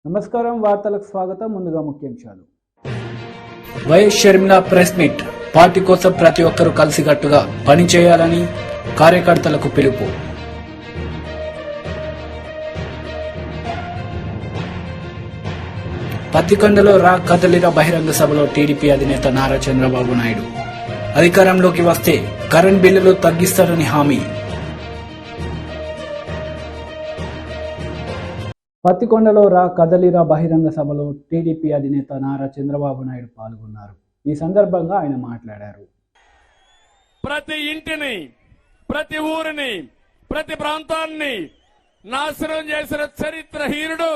నమస్కారం, వార్తలకు స్వాగతం. ముందుగా ముఖ్యాంశాలు. YS Sharmila press meet. Party కోసం ప్రతి ఒక్కరూ కలిసికట్టుగా పనిచేయాలని కార్యకర్తలకు పిలుపు. పత్తికొండలో కదలిన బహిరంగ సభలో టీడీపీ అధినేత నారా చంద్రబాబు నాయుడు అధికారంలోకి వస్తే కరెంట్ బిల్లులు తగ్గిస్తారని హామీ. పత్తికొండలో కదలిరా బహిరంగ సభలో టీడీపీ అధినేత నారా చంద్రబాబు నాయుడు పాల్గొన్నారు. ఈ సందర్భంగా ఆయన మాట్లాడారు. ప్రతి ఇంటిని, ప్రతి ఊరిని, ప్రతి ప్రాంతాన్ని నాశనం చేసిన చరిత్రహీనుడు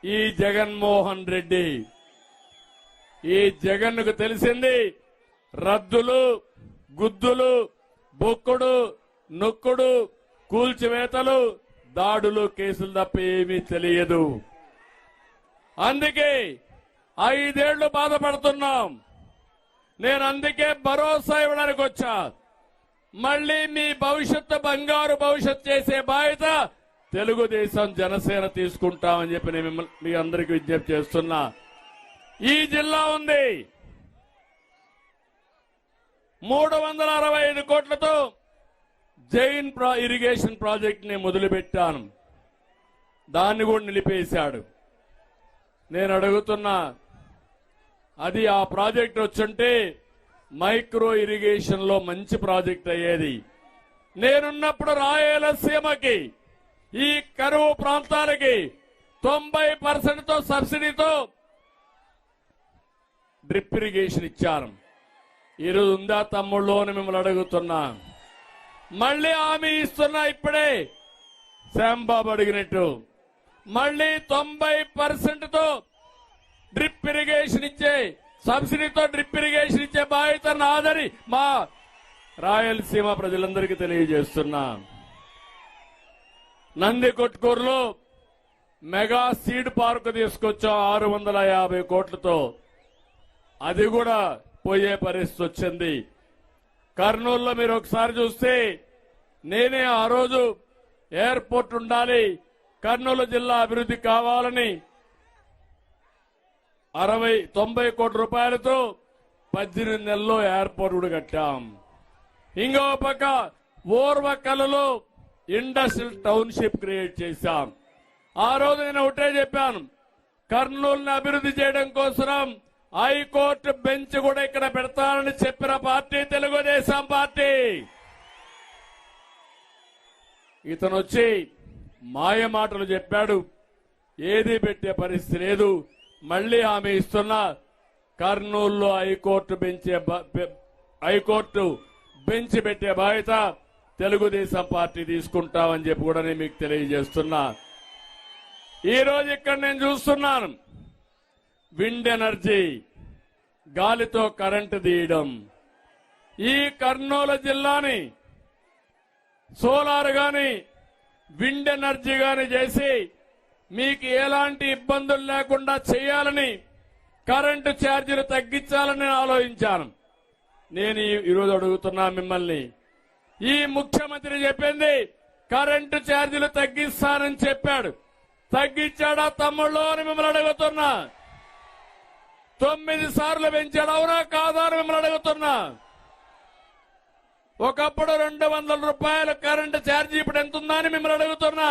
ఈ జగన్మోహన్ రెడ్డి. ఈ జగన్కు తెలిసింది రద్దులు, గుద్దులు, బొక్కుడు, నొక్కుడు, కూల్చివేతలు, దాడులు, కేసులు తప్ప ఏమీ తెలియదు. అందుకే 5 ఏళ్లు బాధపడుతున్నాం. నేను అందుకే భరోసా ఇవ్వడానికి వచ్చా. మళ్లీ మీ భవిష్యత్తు బంగారు భవిష్యత్తు చేసే బాధ్యత తెలుగుదేశం, జనసేన తీసుకుంటామని చెప్పి నేను మీ అందరికీ విజ్ఞప్తి చేస్తున్నా. ఈ జిల్లా ఉంది 365 కోట్లతో జైన్ ఇరిగేషన్ ప్రాజెక్ట్ ని మొదలుపెట్టాను. దాన్ని కూడా నిలిపేశాడు. నేను అడుగుతున్నా, అది ఆ ప్రాజెక్ట్ వచ్చుంటే మైక్రో ఇరిగేషన్ లో మంచి ప్రాజెక్ట్ అయ్యేది. నేనున్నప్పుడు రాయలసీమకి, ఈ కరువు ప్రాంతాలకి 90% సబ్సిడీతో డ్రిప్ ఇరిగేషన్ ఇచ్చారు. ఈరోజు ఉందా తమ్ముళ్ళు అని మిమ్మల్ని అడుగుతున్నా. మళ్లీ హామీ ఇస్తున్నా. ఇప్పుడే శ్యాంబాబు అడిగినట్టు మళ్లీ 90%తో డ్రిప్ ఇరిగేషన్ ఇచ్చే, సబ్సిడీతో డ్రిప్ ఇరిగేషన్ ఇచ్చే బాధ్యత నాదని మా రాయలసీమ ప్రజలందరికీ తెలియజేస్తున్నా. నందికొట్కూరులో మెగా సీడ్ పార్క్ తీసుకొచ్చాం 650 కోట్లతో. అది కూడా పోయే పరిస్థితి వచ్చింది. కర్నూలులో మీరు ఒకసారి చూస్తే నేనే ఆ రోజు ఎయిర్పోర్ట్ ఉండాలి, కర్నూలు జిల్లా అభివృద్ధి కావాలని 90 కోట్ల రూపాయలతో 18 నెలల్లో ఎయిర్పోర్ట్ కూడా కట్టాం. ఇంకో పక్క ఓర్వకల్లో ఇండస్ట్రియల్ టౌన్షిప్ క్రియేట్ చేశాం. ఆ రోజు నేను ఒకటే చెప్పాను, కర్నూలుని అభివృద్ధి చేయడం కోసం హైకోర్టు బెంచ్ కూడా ఇక్కడ పెడతానని చెప్పిన పార్టీ తెలుగుదేశం పార్టీ. ఇతను వచ్చి మాయ మాటలు చెప్పాడు. ఏది పెట్టే పరిస్థితి లేదు. మళ్లీ హామీ ఇస్తున్నా, కర్నూలులో హైకోర్టు బెంచ్ పెట్టే బాధ్యత తెలుగుదేశం పార్టీ తీసుకుంటామని చెప్పి కూడా నేను మీకు తెలియజేస్తున్నా. ఈ రోజు ఇక్కడ నేను చూస్తున్నాను, విండ్ ఎనర్జీ, గాలితో కరెంటు తీయడం. ఈ కర్నూలు జిల్లాని సోలార్ గాని, విండ్ ఎనర్జీ గాని చేసి మీకు ఎలాంటి ఇబ్బందులు లేకుండా చేయాలని, కరెంటు ఛార్జీలు తగ్గించాలని ఆలోచించాను. నేను ఈరోజు అడుగుతున్నా మిమ్మల్ని, ఈ ముఖ్యమంత్రి చెప్పింది కరెంటు ఛార్జీలు తగ్గిస్తానని చెప్పాడు. తగ్గించాడా తమ్ముళ్ళు అని మిమ్మల్ని అడుగుతున్నా. 9 సార్లు పెంచాడు, అవునా కాదా అని మిమ్మల్ని అడుగుతున్నా. ఒకప్పుడు 200 రూపాయలు కరెంటు ఛార్జీ, ఇప్పుడు ఎంత ఉందా అని మిమ్మల్ని అడుగుతున్నా.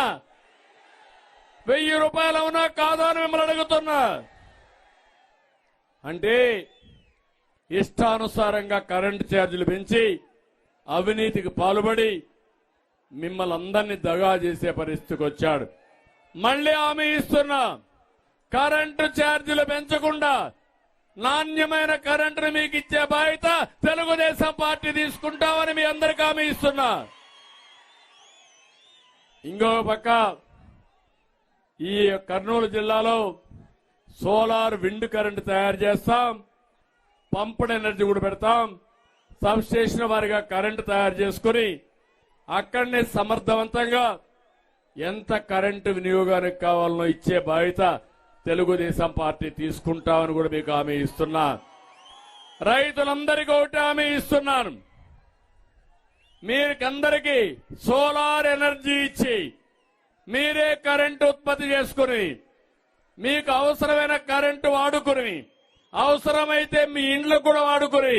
1000 రూపాయలు అవునా కాదా అని మిమ్మల్ని అడుగుతున్నా. అంటే ఇష్టానుసారంగా కరెంటు ఛార్జీలు పెంచి అవినీతికి పాల్పడి మిమ్మల్ని అందరినీ దగా చేసే పరిస్థితికి వచ్చాడు. మళ్లీ హామీ ఇస్తున్నా, కరెంటు ఛార్జీలు పెంచకుండా నాణ్యమైన కరెంటును మీకు ఇచ్చే బాధ్యత తెలుగుదేశం పార్టీ తీసుకుంటామని మీ అందరికీ హామీ ఇస్తున్నా. ఇంకో పక్క ఈ కర్నూలు జిల్లాలో సోలార్, విండ్ కరెంటు తయారు చేస్తాం, పంప్డ్ ఎనర్జీ కూడా పెడతాం. సబ్ స్టేషన్ వారిగా కరెంటు తయారు చేసుకుని అక్కడనే సమర్థవంతంగా ఎంత కరెంటు వినియోగానికి కావాలనో ఇచ్చే బాధ్యత తెలుగుదేశం పార్టీ తీసుకుంటామని కూడా మీకు హామీ ఇస్తున్నా. రైతులందరికీ ఒకటి హామీ ఇస్తున్నాను, మీకందరికీ సోలార్ ఎనర్జీ ఇచ్చి మీరే కరెంటు ఉత్పత్తి చేసుకుని మీకు అవసరమైన కరెంటు వాడుకుని అవసరమైతే మీ ఇండ్లు కూడా వాడుకుని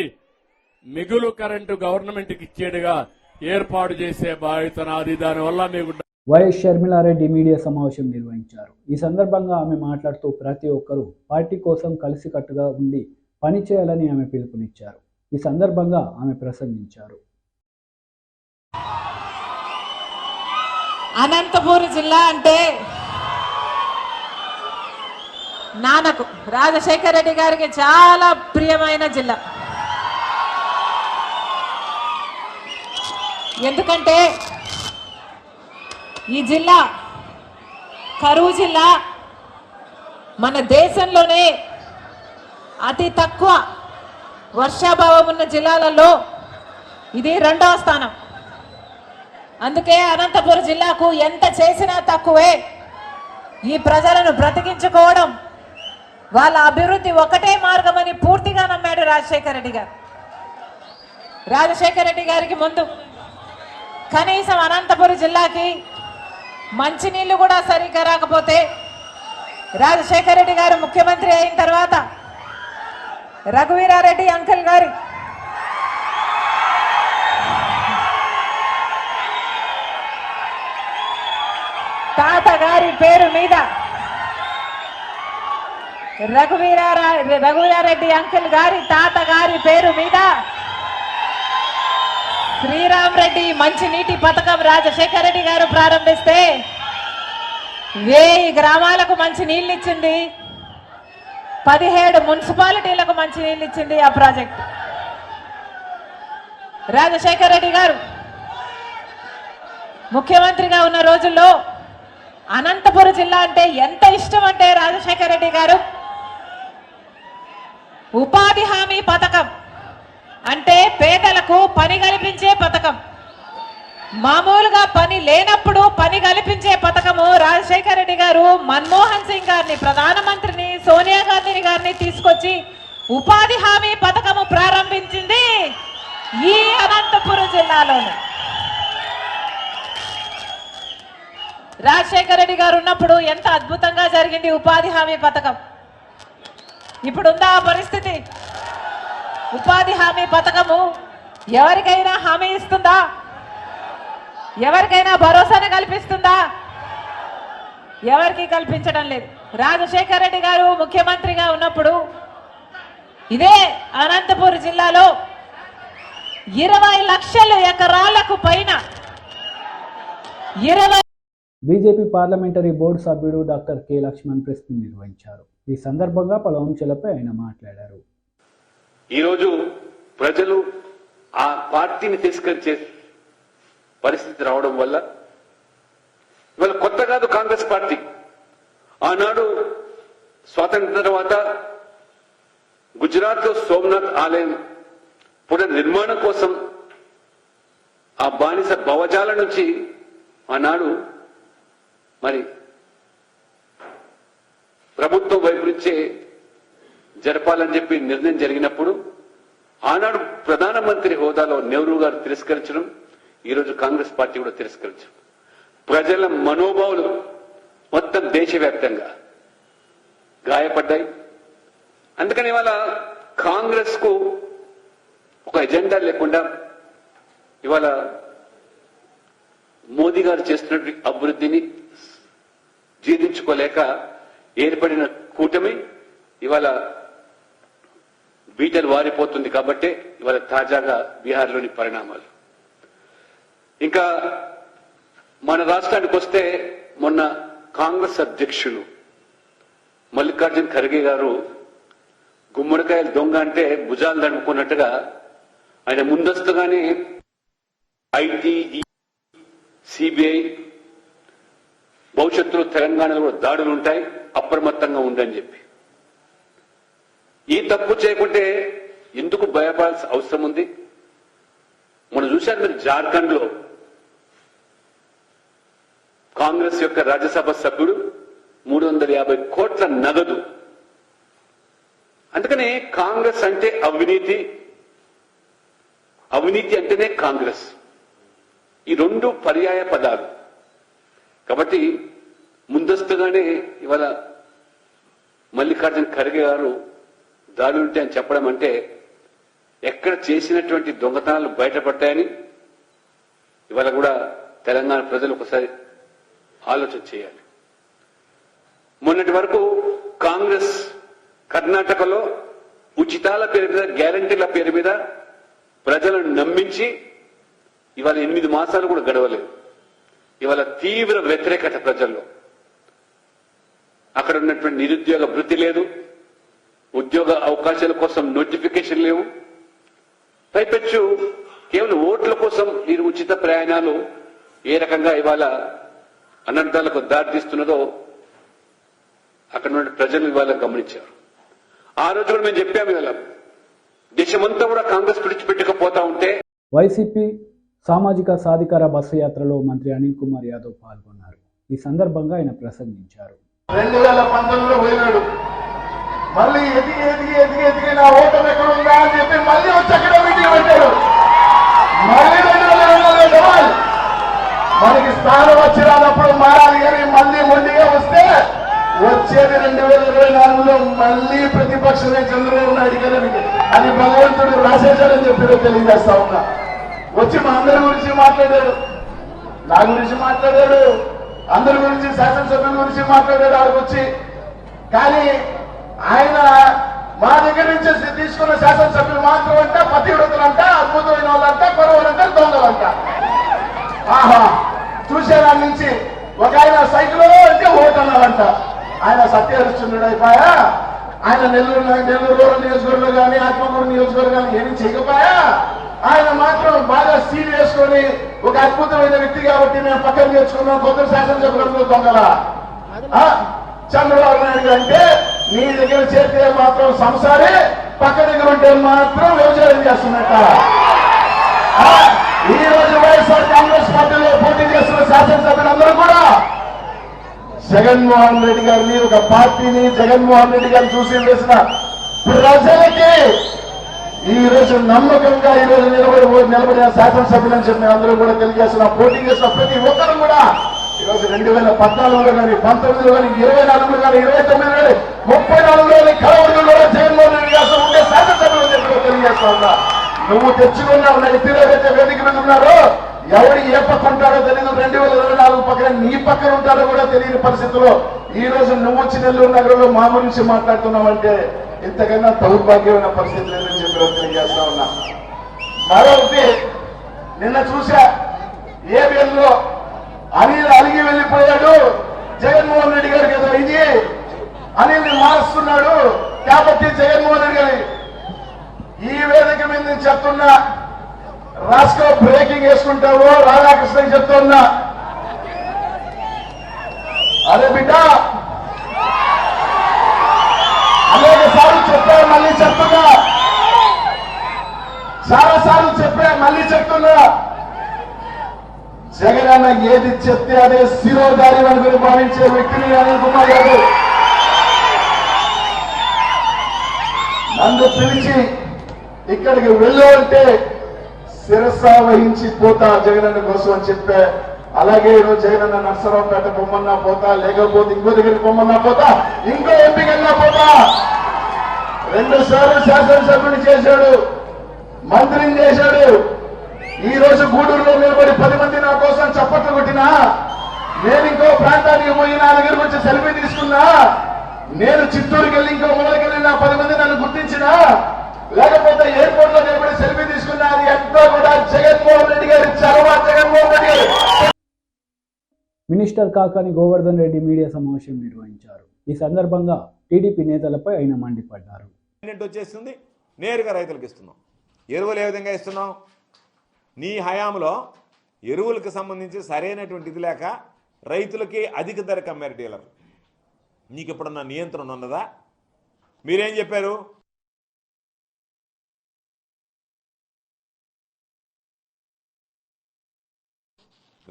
మిగులు కరెంటు గవర్నమెంట్కి ఇచ్చేట్టుగా ఏర్పాటు చేసే బాధ్యత నాది. దానివల్ల మీకు వైఎస్ షర్మిలారెడ్డి మీడియా సమావేశం నిర్వహించారు. ఈ సందర్భంగా ఆమె మాట్లాడుతూ ప్రతి ఒక్కరూ పార్టీ కోసం కలిసికట్టుగా ఉండి పనిచేయాలని ఆమె పిలుపునిచ్చారు. ఈ సందర్భంగా ఆమె ప్రసంగించారు. అనంతపురం జిల్లా అంటే నాన్నకు రాజశేఖర రెడ్డి గారికి చాలా ప్రియమైన జిల్లా. ఎందుకంటే ఈ జిల్లా కరువు జిల్లా, మన దేశంలోనే అతి తక్కువ వర్షాభావం ఉన్న జిల్లాలలో ఇది 2వ స్థానం. అందుకే అనంతపురం జిల్లాకు ఎంత చేసినా తక్కువే. ఈ ప్రజలను బ్రతికించుకోవడం, వాళ్ళ అభివృద్ధి ఒకటే మార్గమని పూర్తిగా నమ్మాడు రాజశేఖర రెడ్డి గారు. రాజశేఖర రెడ్డి గారికి ముందు కనీసం అనంతపురం జిల్లాకి మంచినీళ్లు కూడా సరిగ్గా రాకపోతే రాజశేఖర రెడ్డి గారు ముఖ్యమంత్రి అయిన తర్వాత రఘువీరారెడ్డి అంకుల్ గారి తాతగారి పేరు మీద రఘువీరారెడ్డి అంకుల్ గారి తాతగారి పేరు మీద శ్రీరామ్ రెడ్డి మంచినీటి పథకం రాజశేఖర రెడ్డి గారు ప్రారంభిస్తే 1000 గ్రామాలకు మంచి నీళ్ళు ఇచ్చింది, 17 మున్సిపాలిటీలకు మంచి నీళ్ళు ఇచ్చింది ఆ ప్రాజెక్ట్. రాజశేఖర రెడ్డి గారు ముఖ్యమంత్రిగా ఉన్న రోజుల్లో అనంతపురం జిల్లా అంటే ఎంత ఇష్టం అంటే రాజశేఖర రెడ్డి గారు ఉపాధి హామీ పథకం అంటే పేదలకు పని కల్పించే పథకం, మామూలుగా పని లేనప్పుడు పని కల్పించే పథకము రాజశేఖర రెడ్డి గారు మన్మోహన్ సింగ్ గారిని, ప్రధానమంత్రిని, సోనియా గాంధీ గారిని తీసుకొచ్చి ఉపాధి హామీ పథకము ప్రారంభించింది ఈ అనంతపురం జిల్లాలోనే. రాజశేఖర రెడ్డి గారు ఉన్నప్పుడు ఎంత అద్భుతంగా జరిగింది ఉపాధి హామీ పథకం. ఇప్పుడుందా ఆ పరిస్థితి? ఉపాధి హామీ పథకము ఎవరికైనా హామీ ఇస్తుందా? ఎవరికైనా భరోసాను కల్పిస్తుందా? ఎవరికి కల్పించడం లేదు. రాజశేఖర రెడ్డి గారు ముఖ్యమంత్రిగా ఉన్నప్పుడు ఇదే అనంతపురం జిల్లాలో 20 లక్షల ఎకరాలకు పైన బీజేపీ పార్లమెంటరీ బోర్డు సభ్యుడు doctor K Laxman press meet నిర్వహించారు. ఈ సందర్భంగా పలు అంశాలపై ఆయన మాట్లాడారు. ఈరోజు ప్రజలు ఆ పార్టీని తిరస్కరించే పరిస్థితి రావడం వల్ల ఇవాళ కొత్త కాదు కాంగ్రెస్ పార్టీ. ఆనాడు స్వాతంత్ర తర్వాత గుజరాత్ లో సోమనాథ్ ఆలయం పునర్నిర్మాణం కోసం ఆ బానిస భవజాల నుంచి ఆనాడు మరి ప్రభుత్వం వైపు నుంచే జరపాలని చెప్పి నిర్ణయం జరిగినప్పుడు ఆనాడు ప్రధానమంత్రి హోదాలో నెహ్రూ గారు తిరస్కరించడం, ఈరోజు కాంగ్రెస్ పార్టీ కూడా తిరస్కరించడం, ప్రజల మనోభావాలు మొత్తం దేశవ్యాప్తంగా గాయపడ్డాయి. అందుకని ఇవాళ కాంగ్రెస్ కు ఒక ఎజెండా లేకుండా ఇవాళ మోదీ గారు చేస్తున్నటువంటి అభివృద్ధిని జీర్ణించుకోలేక ఏర్పడిన కూటమి ఇవాళ బీటలు వారిపోతుంది. కాబట్టి ఇవాళ తాజాగా బీహార్లోని పరిణామాలు. ఇంకా మన రాష్ట్రానికి వస్తే మొన్న కాంగ్రెస్ అధ్యక్షులు మల్లికార్జున్ ఖర్గే గారు గుమ్మడికాయలు దొంగ అంటే భుజాలు తడుపుకున్నట్టుగా ఆయన ముందస్తుగానే ఐటీ, సిబిఐ భవిష్యత్తులో తెలంగాణలో కూడా దాడులు ఉంటాయి, అప్రమత్తంగా ఉందని చెప్పి. ఈ తప్పు చేయకుంటే ఎందుకు భయపడాల్సిన అవసరం ఉంది? మనం చూశారు మీరు జార్ఖండ్ లో కాంగ్రెస్ యొక్క రాజ్యసభ సభ్యుడు 350 కోట్ల నగదు. అందుకనే కాంగ్రెస్ అంటే అవినీతి, అవినీతి అంటేనే కాంగ్రెస్. ఈ రెండు పర్యాయ పదాలు. కాబట్టి ముందస్తుగానే ఇవాళ మల్లికార్జున ఖర్గే గారు దాడులు ఉంటాయి అని చెప్పడం అంటే ఎక్కడ చేసినటువంటి దొంగతనాలు బయటపడ్డాయని ఇవాళ కూడా తెలంగాణ ప్రజలు ఒకసారి ఆలోచన చేయాలి. మొన్నటి వరకు కాంగ్రెస్ కర్ణాటకలో ఉచితాల పేరు మీద, గ్యారంటీల పేరు మీద ప్రజలను నమ్మించి ఇవాళ 8 మాసాలు కూడా గడవలేదు. ఇవాళ తీవ్ర వ్యతిరేకత ప్రజల్లో. అక్కడ ఉన్నటువంటి నిరుద్యోగ వృత్తి లేదు, ఉద్యోగ అవకాశాల కోసం నోటిఫికేషన్ లేవు. పైపెచ్చు కేవలం ఓట్ల కోసం ఈ ఉచిత ప్రయాణాలు ఏ రకంగా ఇవాళ అనర్థాలకు దారితీస్తున్నదో అక్కడ ఉన్న ప్రజలు ఇవాళ గమనించారు. ఆ రోజు కూడా మేము చెప్పాము, ఇవాళ దేశమంతా కూడా కాంగ్రెస్ విడిచిపెట్టకపోతా ఉంటే. వైసీపీ సామాజిక సాధికార బస్సు యాత్రలో మంత్రి అనిల్ కుమార్ యాదవ్ పాల్గొన్నారు. ఈ సందర్భంగా ఆయన ప్రసంగించారు. 2019లో పోయినాడు, మళ్ళీ ఎదిగి నా ఓటమి ఎక్కడ ఉందా అని చెప్పి మళ్ళీ వచ్చి అక్కడ మీటింగ్ పెట్టాడు. మళ్ళీ 2022 మనకి స్థానం వచ్చి రానప్పుడు మారాలి కానీ మళ్ళీ మొండిగా వస్తే వచ్చేది 2024లో మళ్ళీ ప్రతిపక్షమే చంద్రబాబు నాయుడు గారు. అది భగవంతుడు రాసేశాడని చెప్పి తెలియజేస్తా ఉన్నా. వచ్చి మా అందరి గురించి మాట్లాడాడు, నా గురించి మాట్లాడాడు, అందరి గురించి, శాసనసభ్యుల గురించి మాట్లాడాడు ఆడికి వచ్చి. కానీ ఆయన మా దగ్గర నుంచి తీసుకున్న శాసనసభ్యులు మాత్రం అంట పతివ్రతలంట, అద్భుతమైన వాళ్ళంట, కొరవలంట, దొంగలంట. ఆహా, చూసేదా నుంచి ఒక ఆయన సైకిల్లో అంటే ఓటు అన్నారంట. ఆయన సత్యహరిశ్చంద్రుడు అయిపోయా. ఆయన నెల్లూరు రూరల్ నియోజకవర్గంలో కానీ ఆత్మకూరు నియోజకవర్గాన్ని ఏమి చేయకపోయా. ఆయన మాత్రం బాగా సీల్ వేసుకొని ఒక అద్భుతమైన వ్యక్తి కాబట్టి మేము పక్కన నేర్చుకున్నాం. కొత్త శాసనసభ్యులు దొంగల చంద్రబాబు నాయుడు అంటే నీ దగ్గర చేస్తే మాత్రం సంసారే, పక్క దగ్గర ఉంటే మాత్రం వ్యవసాయం చేస్తున్నట్ట. ఈ రోజు వైఎస్ఆర్ కాంగ్రెస్ పార్టీలో పోటీ చేస్తున్న శాసనసభ్యులందరూ కూడా జగన్మోహన్ రెడ్డి గారిని, ఒక పార్టీని, జగన్మోహన్ రెడ్డి గారిని చూసి వేసిన ప్రజలకి ఈ రోజు నమ్మకంగా ఈ రోజు నిలబడిన శాసనసభ్యులని చెప్పి మేము అందరూ కూడా తెలియజేస్తున్నా. పోటీ చేసిన ప్రతి ఒక్కరు కూడా ఈరోజు 2014లో కానీ, 19లో కానీ, 24లో కానీ, 29లో కానీ, 34లో కానీ కలవరంలో జగన్మోహన్ రెడ్డి గారు ఉండే శాసనసభ్యులు చెప్పి తెలియజేస్తా ఉన్నా. నువ్వు తెచ్చుకున్నావు నా ఎత్తిరైతే వేదిక మీద ఉన్నారో ఎవడు ఏ పక్క ఉంటాడో తెలియదు. 2024 పక్కన నీ పక్కన ఉంటాడో కూడా తెలియని పరిస్థితుల్లో ఈ రోజు నువ్వు వచ్చి నెల్లూరు నగరంలో మా గురించి మాట్లాడుతున్నావంటే ఇంతకన్నా దౌర్భాగ్యమైన పరిస్థితి లేదని చెప్పి తెలియజేస్తా ఉన్నా. మరొకటి, నిన్న చూసా ఏబిఎన్లో అనిల్ అలిగి వెళ్ళిపోయాడు. జగన్మోహన్ రెడ్డి గారికి ఏదో ఇది అనిల్ని మారుస్తున్నాడు కాబట్టి జగన్మోహన్ రెడ్డి గారి ఈ వేదిక మీద నేను చెప్తున్నా, రాష్ట్ర బ్రేకింగ్ వేసుకుంటావు రాధాకృష్ణకి చెప్తున్నా. అరే బిడ్డ, అనేక సార్లు చెప్పా, మళ్ళీ చెప్తున్నా, చాలా సార్లు చెప్పా, మళ్ళీ చెప్తున్నా. జగన్ అన్న ఏది చెప్తే అదే శిరోధారి అనుకుని భావించే వ్యక్తిని అనిల్ కుమార్ యాదవ్. నన్ను పిలిచి ఇక్కడికి వెళ్ళు అంటే శిరస వహించి పోతా జగనన్న కోసం అని చెప్పే. అలాగే ఈరోజు జగనన్న నర్సరావుపేట పొమ్మన్నా పోతా, లేకపోతే ఇంకో దగ్గరికి పొమ్మన్నా పోతా, ఇంకో ఎంపికన్నా పోతా. 2 సార్లు శాసనసభ్యుని చేశాడు, మంత్రిని చేశాడు. ఈ రోజు గూడూరులో నిలబడి 10 మంది నా కోసం చప్పట్లు కొట్టినా, నేను ఇంకో ప్రాంతానికి పోయి నా దగ్గర వచ్చి సెల్ఫీ తీసుకున్నా, నేను చిత్తూరుకి వెళ్ళి ఇంకో మూలకి వెళ్ళి నా 10 మంది నన్ను గుర్తించినా, లేకపోతే ఎయిర్పోర్ట్ లో నిలబడి సెల్ఫీ తీసుకున్నా, అది ఎంతో కూడా జగన్మోహన్ రెడ్డి గారి చొరవ. జగన్మోహన్ రెడ్డి మినిస్టర్ కాకాని గోవర్ధన్ రెడ్డి మీడియా సమావేశం నిర్వహించారు. ఈ సందర్భంగా టీడీపీ నేతలపై ఆయన మండిపడ్డారు. వచ్చేస్తుంది, నేరుగా రైతులకు ఇస్తున్నాం. ఎరువులు ఏ విధంగా ఇస్తున్నాం? నీ హయాంలో ఎరువులకు సంబంధించి సరైనటువంటి ఇది లేక రైతులకి అధిక ధరకు అమ్మారు డీలర్. నీకు ఎప్పుడన్నా నియంత్రణ ఉన్నదా? మీరేం చెప్పారు?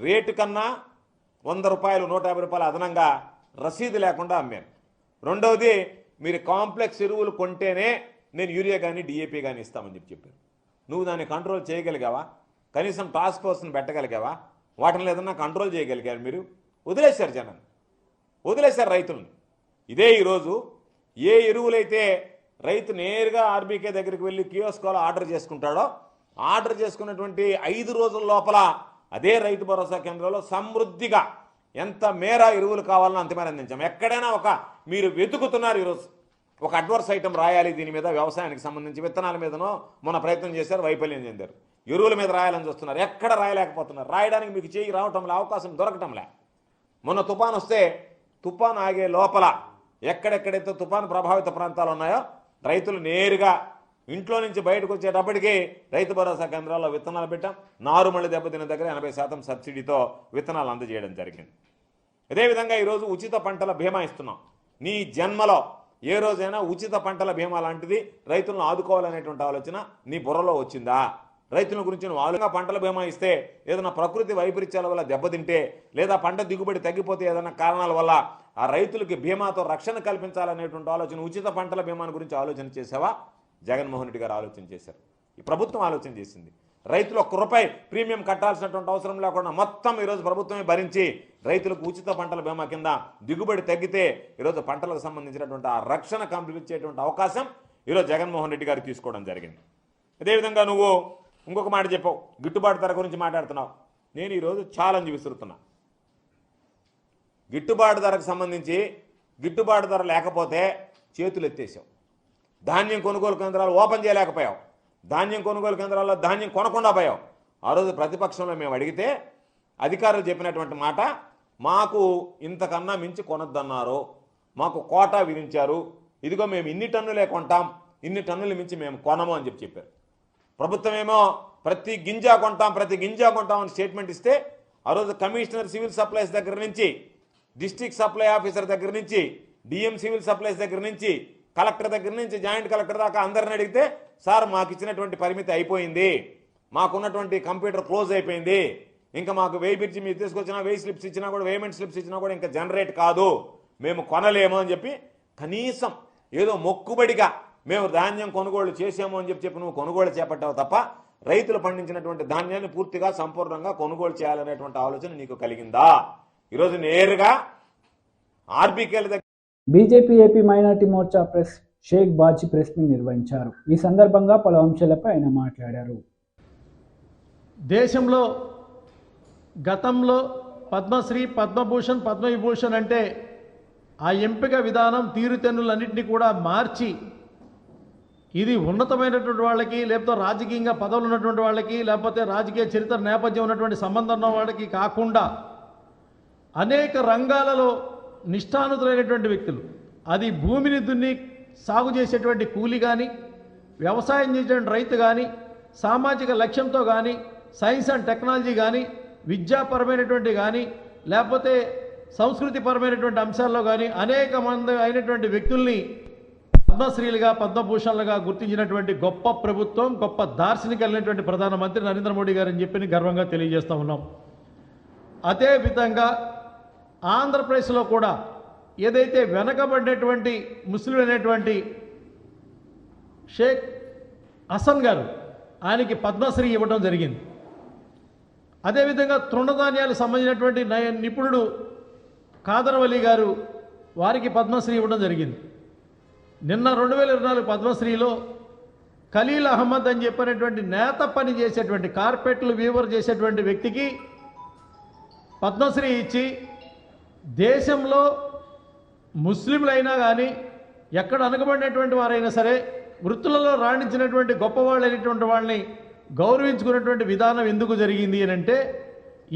రేటు కన్నా 100 రూపాయలు 150 రూపాయలు అదనంగా రసీదు లేకుండా అమ్మాను. రెండవది, మీరు కాంప్లెక్స్ ఎరువులు కొంటేనే నేను యూరియా కానీ డిఏపీ కానీ ఇస్తామని చెప్పారు. నువ్వు దాన్ని కంట్రోల్ చేయగలిగావా? కనీసం టాస్క్ ఫోర్స్ని పెట్టగలిగావా? వాటిని ఏదన్నా కంట్రోల్ చేయగలిగారు? మీరు వదిలేశారు, జనాన్ని వదిలేశారు, రైతులను. ఇదే ఈరోజు ఏ ఎరువులైతే రైతు నేరుగా ఆర్బీకే దగ్గరికి వెళ్ళి కియోస్కోలో ఆర్డర్ చేసుకుంటాడో ఆర్డర్ చేసుకున్నటువంటి 5 రోజుల లోపల అదే రైతు భరోసా కేంద్రంలో సమృద్ధిగా ఎంత మేర ఎరువులు కావాలని అంత మేర అందించాం. ఎక్కడైనా మీరు వెతుకుతున్నారు ఈరోజు ఒక అడ్వర్స్ ఐటమ్ రాయాలి దీని మీద, వ్యవసాయానికి సంబంధించి విత్తనాల మీదనో మొన్న ప్రయత్నం చేశారు, వైఫల్యం చెందారు. ఎరువుల మీద రాయాలని చూస్తున్నారు, ఎక్కడ రాయలేకపోతున్నారు. రాయడానికి మీకు చేయి రావటంలే, అవకాశం దొరకటంలే. మొన్న తుఫాన్ వస్తే తుఫాన్ ఆగే లోపల ఎక్కడెక్కడైతే తుఫాను ప్రభావిత ప్రాంతాలు ఉన్నాయో రైతులు నేరుగా ఇంట్లో నుంచి బయటకు వచ్చేటప్పటికి రైతు భరోసా కేంద్రాల్లో విత్తనాలు పెట్టాం. నారుమళ్ళి దెబ్బతిన దగ్గర 80% సబ్సిడీతో విత్తనాలు అందజేయడం జరిగింది. అదేవిధంగా ఈరోజు ఉచిత పంటల బీమా ఇస్తున్నాం. నీ జన్మలో ఏ రోజైనా ఉచిత పంటల బీమా లాంటిది రైతులను ఆదుకోవాలనేటువంటి ఆలోచన నీ బుర్రలో వచ్చిందా? రైతుల గురించి నువ్వు ఆలోచన పంటల బీమా ఇస్తే ఏదైనా ప్రకృతి వైపరీత్యాల వల్ల దెబ్బతింటే లేదా పంట దిగుబడి తగ్గిపోతే ఏదైనా కారణాల వల్ల ఆ రైతులకి బీమాతో రక్షణ కల్పించాలనేటువంటి ఆలోచన, ఉచిత పంటల బీమా గురించి ఆలోచన చేసావా? జగన్మోహన్ రెడ్డి గారు ఆలోచన చేశారు, ఈ ప్రభుత్వం ఆలోచన చేసింది. రైతులు ₹1 ప్రీమియం కట్టాల్సినటువంటి అవసరం లేకుండా మొత్తం ఈరోజు ప్రభుత్వమే భరించి రైతులకు ఉచిత పంటల బీమా కింద దిగుబడి తగ్గితే ఈరోజు పంటలకు సంబంధించినటువంటి ఆ రక్షణ కల్పించేటువంటి అవకాశం ఈరోజు జగన్మోహన్ రెడ్డి గారు తీసుకోవడం జరిగింది. అదేవిధంగా నువ్వు ఇంకొక మాట చెప్పావు, గిట్టుబాటు ధర గురించి మాట్లాడుతున్నావు. నేను ఈరోజు ఛాలెంజ్ విసురుతున్నా. గిట్టుబాటు ధరకు సంబంధించి గిట్టుబాటు ధర లేకపోతే చేతులు ఎత్తేసావు. ధాన్యం కొనుగోలు కేంద్రాలు ఓపెన్ చేయలేకపోయావు. ధాన్యం కొనుగోలు కేంద్రాల్లో ధాన్యం కొనకుండా పోయావు. ఆ రోజు ప్రతిపక్షంలో మేము అడిగితే అధికారులు చెప్పినటువంటి మాట, మాకు ఇంతకన్నా మించి కొనొద్దన్నారు, మాకు కోటా విధించారు, ఇదిగో మేము ఇన్ని టన్నులే కొంటాం, ఇన్ని టన్నులు మించి మేము కొనము అని చెప్పారు. ప్రభుత్వం ఏమో ప్రతి గింజ కొంటాం అని స్టేట్మెంట్ ఇస్తే ఆ రోజు కమిషనర్ సివిల్ సప్లైస్ దగ్గర నుంచి, డిస్ట్రిక్ట్ సప్లై ఆఫీసర్ దగ్గర నుంచి, డిఎం సివిల్ సప్లైస్ దగ్గర నుంచి, కలెక్టర్ దగ్గర నుంచి జాయింట్ కలెక్టర్ దాకా అందరిని అడిగితే, సార్ మాకు ఇచ్చినటువంటి పరిమితి అయిపోయింది, మాకున్నటువంటి కంప్యూటర్ క్లోజ్ అయిపోయింది, ఇంకా మాకు వెయ్యి బిర్చి మీరు తీసుకొచ్చినా, వెయ్యి స్లిప్స్ ఇచ్చినా కూడా, వేమెంట్ స్లిప్స్ ఇచ్చినా కూడా ఇంకా జనరేట్ కాదు, మేము కొనలేము అని చెప్పి కనీసం ఏదో మొక్కుబడిగా మేము ధాన్యం కొనుగోలు చేసాము అని చెప్పి నువ్వు కొనుగోలు చేపట్టావు తప్ప రైతులు పండించినటువంటి ధాన్యాన్ని పూర్తిగా సంపూర్ణంగా కొనుగోలు చేయాలనేటువంటి ఆలోచన నీకు కలిగిందా? ఈరోజు నేరుగా ఆర్బీకేల దగ్గర BJP AP minority Morcha press Shaik Baji press meet నిర్వహించారు. ఈ సందర్భంగా పలు అంశాలపై ఆయన మాట్లాడారు. దేశంలో గతంలో పద్మశ్రీ, పద్మభూషణ్, పద్మవిభూషణ్ అంటే ఆ ఎంపిక విధానం తీరుతెన్నులన్నింటినీ కూడా మార్చి ఇది ఉన్నతమైనటువంటి వాళ్ళకి, లేకపోతే రాజకీయంగా పదవులు ఉన్నటువంటి వాళ్ళకి, లేకపోతే రాజకీయ చరిత్ర నేపథ్యం ఉన్నటువంటి సంబంధం ఉన్న వాళ్ళకి కాకుండా అనేక రంగాలలో నిష్ఠానుతులైనటువంటి వ్యక్తులు, అది భూమిని దున్ని సాగు చేసేటువంటి కూలి కానీ, వ్యవసాయం చేసేటువంటి రైతు కానీ, సామాజిక లక్ష్యంతో కానీ, సైన్స్ అండ్ టెక్నాలజీ కానీ, విద్యాపరమైనటువంటి కానీ, లేకపోతే సంస్కృతిపరమైనటువంటి అంశాల్లో కానీ అనేక మంది అయినటువంటి వ్యక్తుల్ని పద్మశ్రీలుగా, పద్మభూషణలుగా గుర్తించినటువంటి గొప్ప ప్రభుత్వం, గొప్ప దార్శనికమైనటువంటి ప్రధానమంత్రి నరేంద్ర మోడీ గారు అని చెప్పి గర్వంగా తెలియజేస్తూ ఉన్నాం. అదేవిధంగా ఆంధ్రప్రదేశ్లో కూడా ఏదైతే వెనకబడినటువంటి ముస్లిం అయినటువంటి షేక్ హసన్ గారు, ఆయనకి పద్మశ్రీ ఇవ్వడం జరిగింది. అదేవిధంగా తృణధాన్యాలకు సంబంధించినటువంటి నిపుణుడు ఖాదర్ వలీ గారు, వారికి పద్మశ్రీ ఇవ్వడం జరిగింది. నిన్న 2024 పద్మశ్రీలో ఖలీల్ అహ్మద్ అని చెప్పినటువంటి నేత పని చేసేటువంటి, కార్పెట్లు వీవర్ చేసేటువంటి వ్యక్తికి పద్మశ్రీ ఇచ్చి దేశంలో ముస్లింలైనా కానీ, ఎక్కడ అనగబడినటువంటి వారైనా సరే, వృత్తులలో రాణించినటువంటి గొప్పవాళ్ళైనటువంటి వాళ్ళని గౌరవించుకున్నటువంటి విధానం ఎందుకు జరిగింది అని అంటే,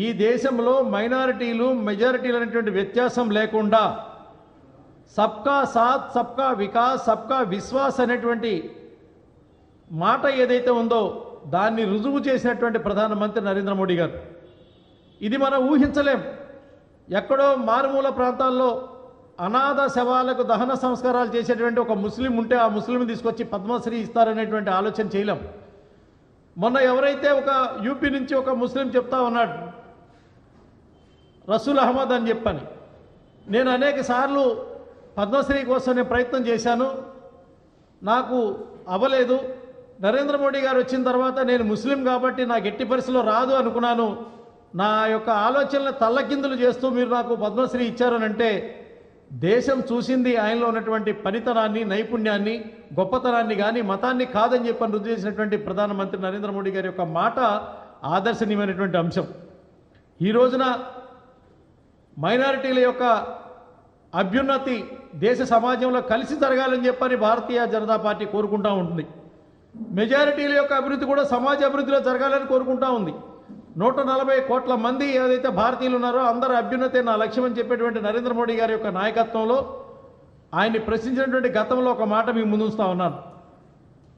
ఈ దేశంలో మైనారిటీలు, మెజారిటీలు అనేటువంటి వ్యత్యాసం లేకుండా సబ్కా సాత్, సబ్కా వికాస్, సబ్కా విశ్వాస్ అనేటువంటి మాట ఏదైతే ఉందో దాన్ని రుజువు చేసినటువంటి ప్రధానమంత్రి నరేంద్ర మోడీ గారు. ఇది మనం ఊహించలేం. ఎక్కడో మారుమూల ప్రాంతాల్లో అనాథ శవాలకు దహన సంస్కారాలు చేసేటువంటి ఒక ముస్లిం ఉంటే ఆ ముస్లిం తీసుకొచ్చి పద్మశ్రీ ఇస్తారనేటువంటి ఆలోచన చేయలేం. మొన్న ఎవరైతే ఒక యూపీ నుంచి ఒక ముస్లిం చెప్తా ఉన్నాడు, రసూల్ అహ్మద్ అని చెప్పని, నేను అనేక సార్లు పద్మశ్రీ కోసం నేను ప్రయత్నం చేశాను, నాకు అవ్వలేదు. నరేంద్ర మోడీ గారు వచ్చిన తర్వాత నేను ముస్లిం కాబట్టి నాకు ఎట్టి పరిస్థితిలో రాదు అనుకున్నాను. నా యొక్క ఆలోచనలు తల్లకిందులు చేస్తూ మీరు నాకు పద్మశ్రీ ఇచ్చారనంటే దేశం చూసింది ఆయనలో ఉన్నటువంటి పనితనాన్ని, నైపుణ్యాన్ని, గొప్పతనాన్ని కానీ మతాన్ని కాదని చెప్పని రుజువు చేసినటువంటి ప్రధానమంత్రి నరేంద్ర మోడీ గారి యొక్క మాట ఆదర్శనీయమైనటువంటి అంశం. ఈ రోజున మైనారిటీల యొక్క అభ్యున్నతి దేశ సమాజంలో కలిసి జరగాలని చెప్పని భారతీయ జనతా పార్టీ కోరుకుంటూ ఉంటుంది. మెజారిటీల యొక్క అభివృద్ధి కూడా సమాజ అభివృద్ధిలో జరగాలని కోరుకుంటూ ఉంది. 140 కోట్ల మంది ఏదైతే భారతీయులు ఉన్నారో అందరి అభ్యున్నతే నా లక్ష్యం అని చెప్పేటువంటి నరేంద్ర మోడీ గారి యొక్క నాయకత్వంలో ఆయన్ని ప్రశ్నించినటువంటి గతంలో ఒక మాట మీ ముందుంచుతా ఉన్నాను.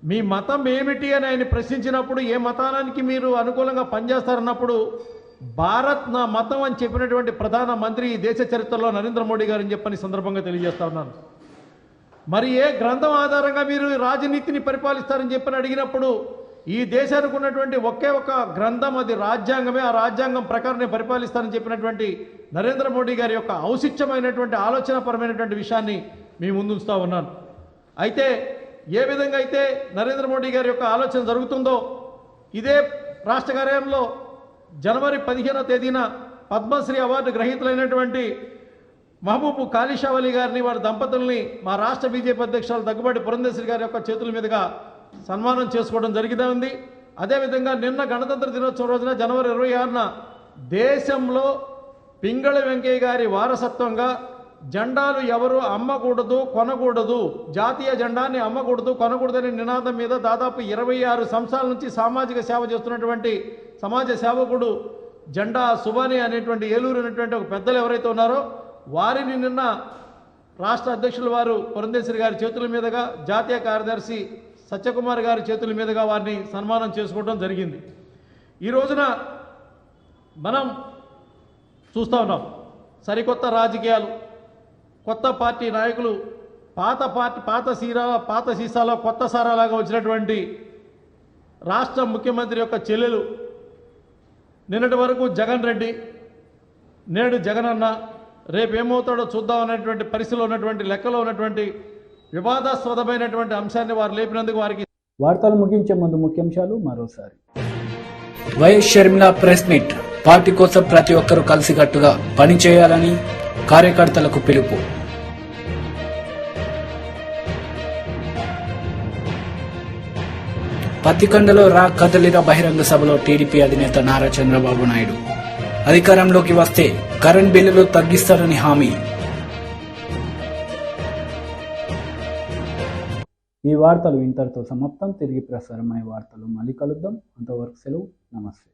మీ మతం ఏమిటి అని ఆయన ప్రశ్నించినప్పుడు ఏ మతానికి మీరు అనుకూలంగా పనిచేస్తారన్నప్పుడు భారత్ నా మతం అని చెప్పినటువంటి ప్రధానమంత్రి ఈ దేశ చరిత్రలో నరేంద్ర మోడీ గారు అని చెప్పని సందర్భంగా తెలియజేస్తా ఉన్నాను. మరి ఏ గ్రంథం ఆధారంగా మీరు రాజనీతిని పరిపాలిస్తారని చెప్పని అడిగినప్పుడు ఈ దేశానికి ఉన్నటువంటి ఒకే ఒక గ్రంథం, అది రాజ్యాంగమే. ఆ రాజ్యాంగం ప్రకారం పరిపాలిస్తారని చెప్పినటువంటి నరేంద్ర మోడీ గారి యొక్క ఔచిత్యమైనటువంటి ఆలోచనపరమైనటువంటి విషయాన్ని మీ ముందుంచుతా ఉన్నాను. అయితే ఏ విధంగా అయితే నరేంద్ర మోడీ గారి యొక్క ఆలోచన జరుగుతుందో ఇదే రాష్ట్ర కార్యాలయంలో జనవరి 15వ తేదీన పద్మశ్రీ అవార్డు గ్రహీతలైనటువంటి మహబూబ్ కాళీషావలి గారిని, వారి దంపతుల్ని మా రాష్ట్ర బీజేపీ అధ్యక్షులు దగ్గుబాటి పురంధేశ్వరి గారి యొక్క చేతుల మీదుగా సన్మానం చేసుకోవడం జరుగుతూ ఉంది. అదేవిధంగా నిన్న గణతంత్ర దినోత్సవం రోజున జనవరి 26న దేశంలో పింగళి వెంకయ్య గారి వారసత్వంగా జెండాలు ఎవరు అమ్మకూడదు, కొనకూడదు, జాతీయ జెండాన్ని అమ్మకూడదు, కొనకూడదనే నినాదం మీద దాదాపు 26 సంవత్సరాల నుంచి సామాజిక సేవ చేస్తున్నటువంటి సమాజ సేవకుడు జెండా సుబాని అనేటువంటి ఏలూరు అనేటువంటి ఒక పెద్దలు ఎవరైతే ఉన్నారో వారిని నిన్న రాష్ట్ర అధ్యక్షుల వారు పురంధేశ్వరి గారి చేతుల మీదుగా, జాతీయ కార్యదర్శి సత్యకుమార్ గారి చేతుల మీదుగా వారిని సన్మానం చేసుకోవడం జరిగింది. ఈ రోజున మనం చూస్తూ ఉన్నాం సరికొత్త రాజకీయాలు, కొత్త పార్టీ నాయకులు, పాత సీసాలో కొత్త సారాలాగా వచ్చినటువంటి రాష్ట్ర ముఖ్యమంత్రి యొక్క చెల్లెలు, నిన్నటి వరకు జగన్ రెడ్డి, నేడు జగనన్న, రేపు ఏమవుతాడో చూద్దాం అనేటువంటి పరిస్థితిలో ఉన్నటువంటి లెక్కలో ఉన్నటువంటి వివాదాస్పదమైనటువంటి అంశాన్ని వారు లేపినందుకు వారికి. వార్తలు ముగించే ముందు ముఖ్యాంశాలు మరోసారి. YS Sharmila press meet. Party కోసం ప్రతి ఒక్కరూ కలిసికట్టుగా పనిచేయాలని కార్యకర్తలకు పిలుపు. పత్తికొండలో కదలిన బహిరంగ సభలో టీడీపీ అధినేత నారా చంద్రబాబు నాయుడు. అధికారంలోకి వస్తే కరెంట్ బిల్లులు తగ్గిస్తారని హామీ. ఈ వార్తలు ఇంతటితో సమాప్తం. తిరిగి ప్రసారమయ్యే వార్తలు మళ్ళీ కలుద్దాం. అంతవరకు సెలవు. నమస్తే.